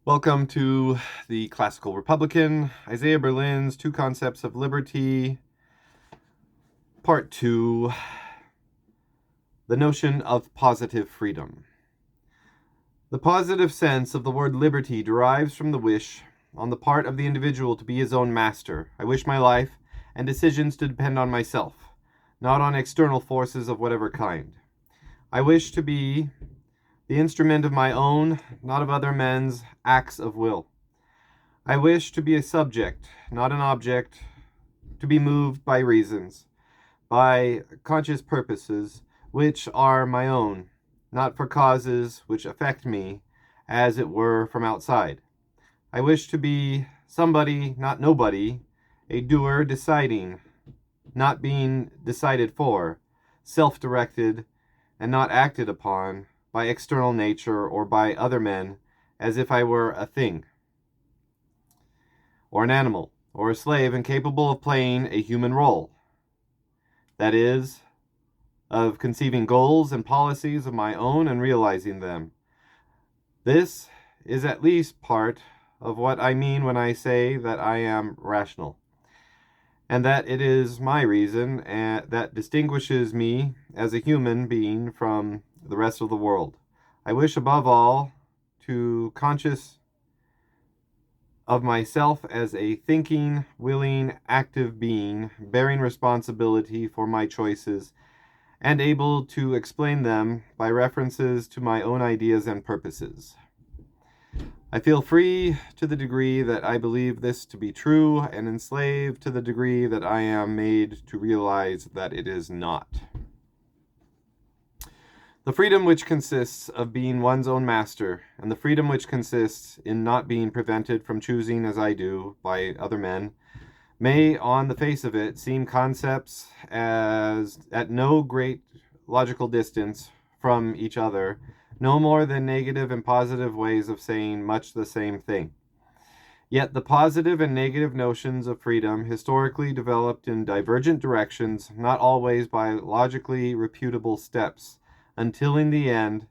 Welcome to the Classical Republican, Isaiah Berlin's Two Concepts of Liberty, Part 2, the notion of positive freedom. The positive sense of the word liberty derives from the wish on the part of the individual to be his own master. I wish my life and decisions to depend on myself, not on external forces of whatever kind. I wish to be the instrument of my own, not of other men's acts of will. I wish to be a subject, not an object, to be moved by reasons, by conscious purposes, which are my own, not for causes which affect me, as it were, from outside. I wish to be somebody, not nobody, a doer deciding, not being decided for, self-directed, and not acted upon by external nature or by other men, as if I were a thing, or an animal, or a slave incapable of playing a human role. That is, of conceiving goals and policies of my own and realizing them. This is at least part of what I mean when I say that I am rational, and that it is my reason that distinguishes me as a human being from the rest of the world. I wish above all to conscious of myself as a thinking, willing, active being, bearing responsibility for my choices, and able to explain them by references to my own ideas and purposes. I feel free to the degree that I believe this to be true, and enslaved to the degree that I am made to realize that it is not. The freedom which consists of being one's own master, and the freedom which consists in not being prevented from choosing as I do by other men, may, on the face of it, seem concepts as at no great logical distance from each other, no more than negative and positive ways of saying much the same thing. Yet the positive and negative notions of freedom historically developed in divergent directions, not always by logically reputable steps, until in the end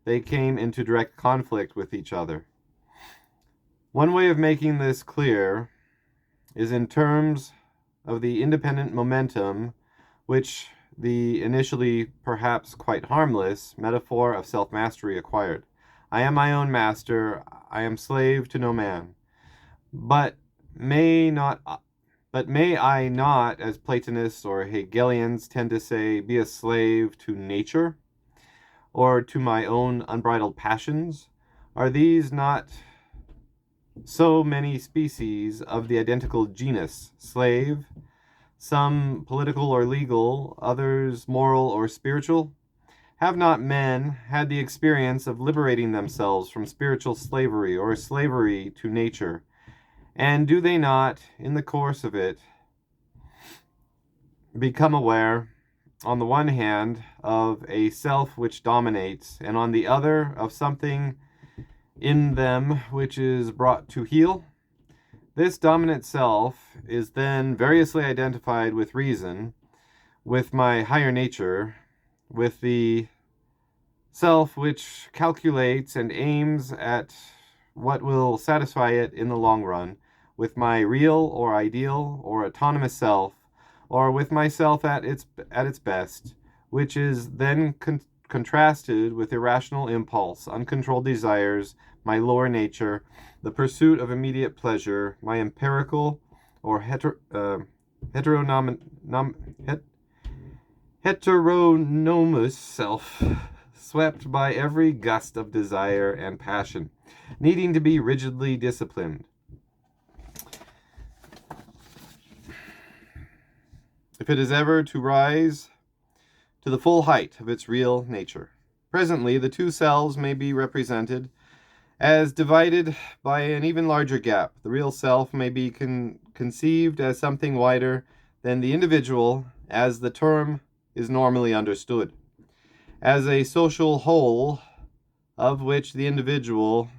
they came into direct conflict with each other. One way of making this clear is in terms of the independent momentum which the initially perhaps quite harmless metaphor of self-mastery acquired. I am my own master, I am slave to no man. But may I not, as Platonists or Hegelians tend to say, be a slave to nature, or to my own unbridled passions? Are these not so many species of the identical genus, slave, some political or legal, others moral or spiritual? Have not men had the experience of liberating themselves from spiritual slavery or slavery to nature? And do they not, in the course of it, become aware, on the one hand, of a self which dominates, and on the other, of something in them which is brought to heel? This dominant self is then variously identified with reason, with my higher nature, with the self which calculates and aims at what will satisfy it in the long run, with my real or ideal or autonomous self, or with myself at its best, which is then contrasted with irrational impulse, uncontrolled desires, my lower nature, the pursuit of immediate pleasure, my empirical or heteronomous self, swept by every gust of desire and passion, needing to be rigidly disciplined. If it is ever to rise to the full height of its real nature. Presently, the two selves may be represented as divided by an even larger gap. The real self may be conceived as something wider than the individual, as the term is normally understood, as a social whole of which the individual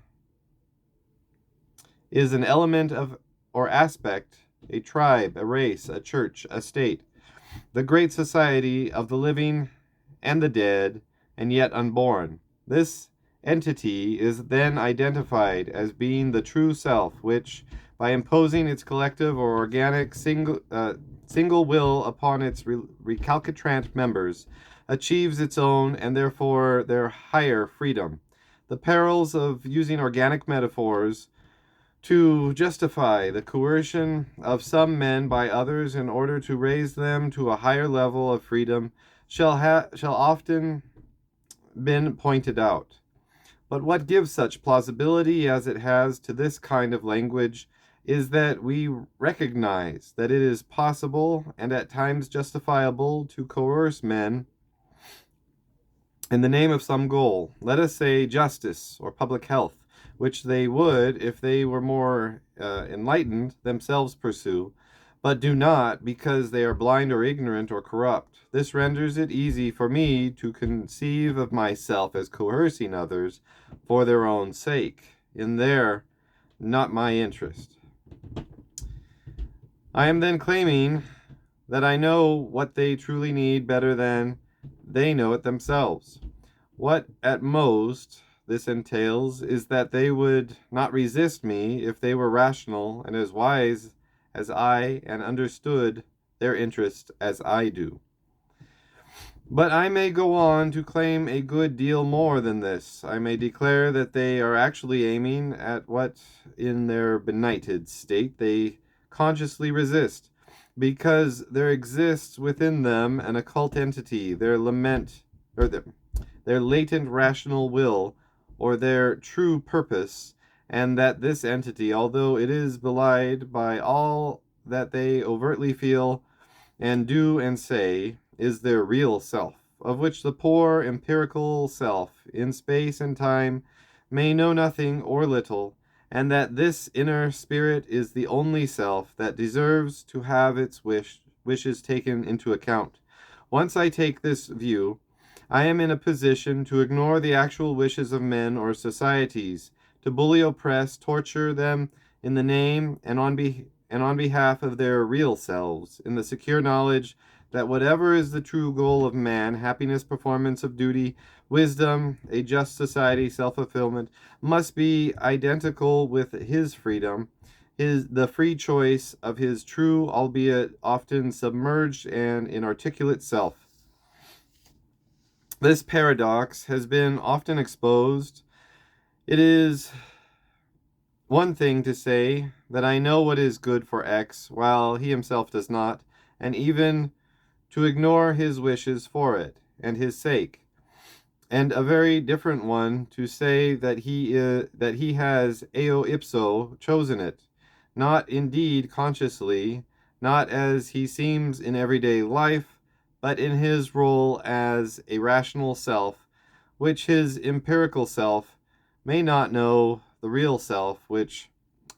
is an element of or aspect, a tribe, a race, a church, a state, the great society of the living and the dead and yet unborn. This entity is then identified as being the true self, which, by imposing its collective or organic single will upon its recalcitrant members, achieves its own and therefore their higher freedom. The perils of using organic metaphors to justify the coercion of some men by others in order to raise them to a higher level of freedom shall often been pointed out. But what gives such plausibility as it has to this kind of language is that we recognize that it is possible and at times justifiable to coerce men in the name of some goal, let us say justice or public health, which they would, if they were more enlightened, themselves pursue, but do not because they are blind or ignorant or corrupt. This renders it easy for me to conceive of myself as coercing others for their own sake, in their, not my interest. I am then claiming that I know what they truly need better than they know it themselves. What at most this entails is that they would not resist me if they were rational and as wise as I and understood their interest as I do. But I may go on to claim a good deal more than this. I may declare that they are actually aiming at what in their benighted state they consciously resist, because there exists within them an occult entity, their latent rational will, or their true purpose, and that this entity, although it is belied by all that they overtly feel and do and say, is their real self, of which the poor empirical self in space and time may know nothing or little, and that this inner spirit is the only self that deserves to have its wishes taken into account. Once I take this view, I am in a position to ignore the actual wishes of men or societies, to bully, oppress, torture them in the name and on behalf of their real selves, in the secure knowledge that whatever is the true goal of man, happiness, performance of duty, wisdom, a just society, self-fulfillment, must be identical with his freedom, the free choice of his true, albeit often submerged and inarticulate self. This paradox has been often exposed. It is one thing to say that I know what is good for X, while he himself does not, and even to ignore his wishes for it and his sake, and a very different one to say that he has eo ipso chosen it, not indeed consciously, not as he seems in everyday life, but in his role as a rational self, which his empirical self may not know, the real self, which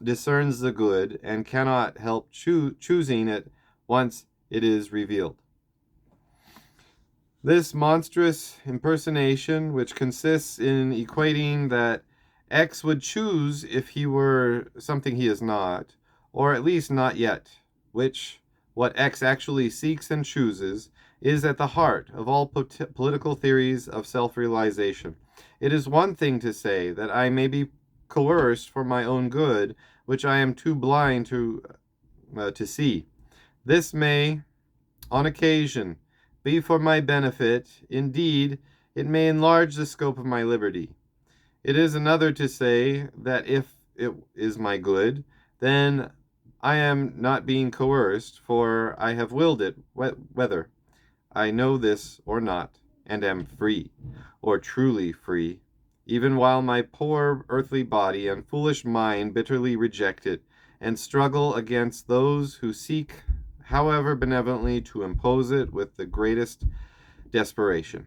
discerns the good and cannot help choosing it once it is revealed. This monstrous impersonation, which consists in equating that X would choose if he were something he is not, or at least not yet, which what X actually seeks and chooses, is at the heart of all political theories of self-realization. It is one thing to say that I may be coerced for my own good, which I am too blind to see. This may, on occasion, be for my benefit. Indeed, it may enlarge the scope of my liberty. It is another to say that if it is my good, then I am not being coerced, for I have willed it, whether I know this or not, and am free, or truly free, even while my poor earthly body and foolish mind bitterly reject it, and struggle against those who seek, however benevolently, to impose it with the greatest desperation.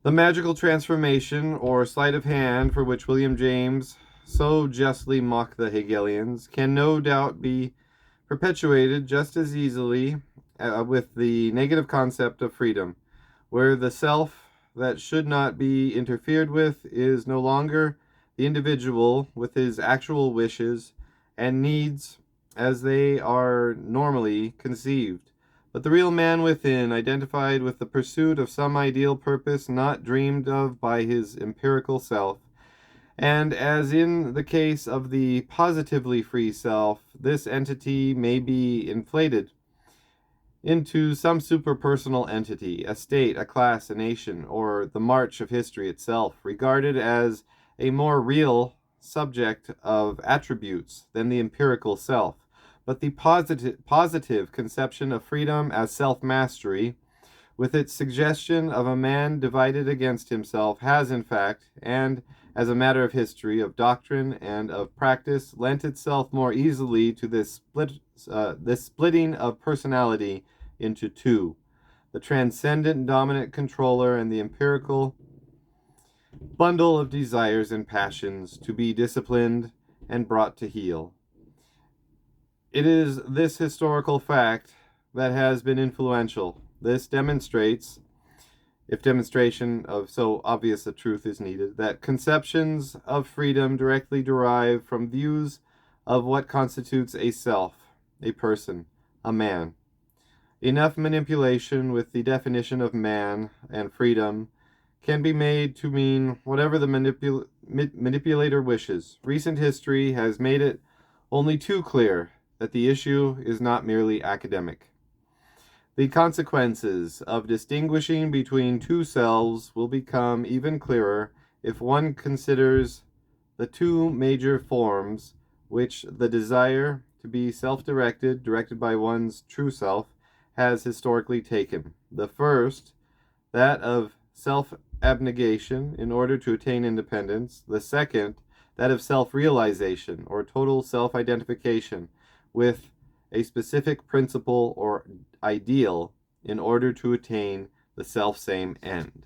The magical transformation, or sleight of hand, for which William James so justly mocked the Hegelians, can no doubt be perpetuated just as easily with the negative concept of freedom, where the self that should not be interfered with is no longer the individual with his actual wishes and needs as they are normally conceived, but the real man within, identified with the pursuit of some ideal purpose not dreamed of by his empirical self. And as in the case of the positively free self, this entity may be inflated into some superpersonal entity, a state, a class, a nation, or the march of history itself, regarded as a more real subject of attributes than the empirical self. But the positive conception of freedom as self-mastery, with its suggestion of a man divided against himself, has in fact, and as a matter of history, of doctrine, and of practice, lent itself more easily to this splitting of personality into two: the transcendent dominant controller and the empirical bundle of desires and passions to be disciplined and brought to heel. It is this historical fact that has been influential. This demonstrates, if demonstration of so obvious a truth is needed, that conceptions of freedom directly derive from views of what constitutes a self, a person, a man. Enough manipulation with the definition of man and freedom can be made to mean whatever the manipulator wishes. Recent history has made it only too clear that the issue is not merely academic. The consequences of distinguishing between two selves will become even clearer if one considers the two major forms which the desire to be self-directed, directed by one's true self, has historically taken. The first, that of self-abnegation in order to attain independence. The second, that of self-realization or total self-identification with a specific principle or ideal in order to attain the self-same end.